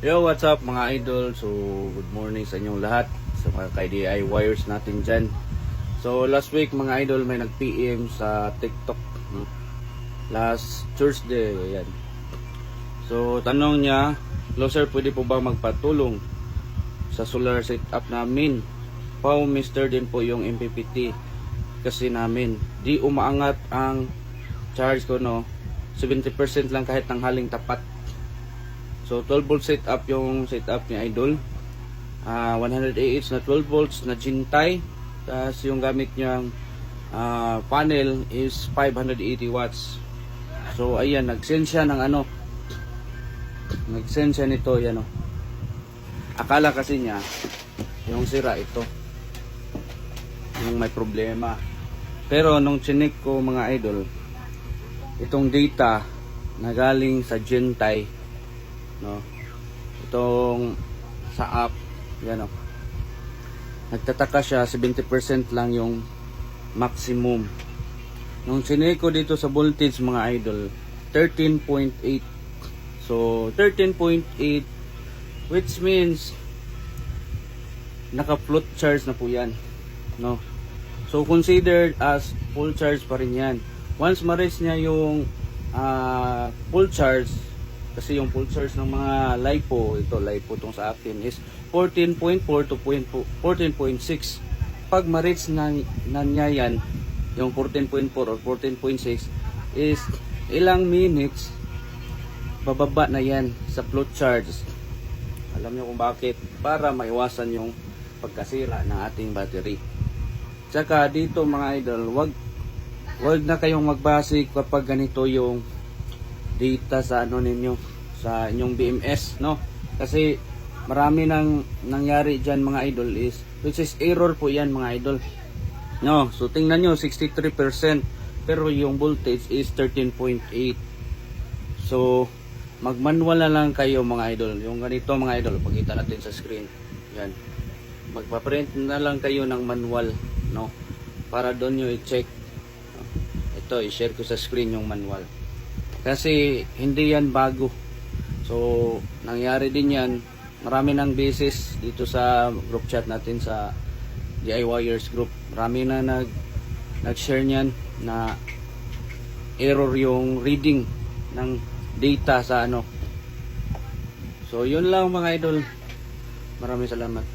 Yo, what's up mga idol? So, good morning sa inyong lahat sa mga ka-DIYers natin dyan. So, last week mga idol may nag-PM sa TikTok, last Thursday, ayan. So, tanong niya, hello sir, pwede po ba magpatulong sa solar setup namin? Pau mister din po yung MPPT kasi namin. Di umaangat ang charge ko, no? 70% lang kahit tanghaling tapat. So 12 volt setup yung setup ni idol. 100 AH na 12 volts na Jintay. Tapos yung gamit niyang panel is 580 watts. So ayan, nag-send siya ng nag-send siya nito, yan o. Akala kasi niya yung sira ito, yung may problema. Pero nung chinik ko mga idol, itong data na galing sa Jintay, no, itong sa app, yan o, nagtataka siya, 70% lang yung maximum. Nung chinek ko dito sa voltage mga idol, 13.8. so 13.8, which means naka float charge na po yan, no. So considered as full charge pa rin yan. Once ma-reach niya yung full charge, kasi yung full charge ng mga LiPo, ito LiPo tong sa akin is 14.4 to 14.6. Pag ma-reach na niya yan, yung 14.4 or 14.6 is ilang minutes bababa na yan sa float charge. Alam niyo kung bakit? Para maiwasan yung pagkasira ng ating battery. Tsaka dito mga idol, wag na kayong magbase kapag ganito yung data sa ninyo, sa inyong BMS, no? Kasi marami nang nangyari diyan mga idol, is which is error po yan mga idol, no. So tingnan nyo, 63%, pero yung voltage is 13.8. so mag-manual na lang kayo mga idol. Yung ganito mga idol, pakita natin sa screen, yan, magpa-print na lang kayo ng manual, no, para doon nyo i-check. Ito, i-share ko sa screen yung manual kasi hindi yan bago. So nangyari din yan, marami ng beses dito sa group chat natin sa DIYers group, marami na nag-share niyan na error yung reading ng data sa So yun lang mga idol, maraming salamat.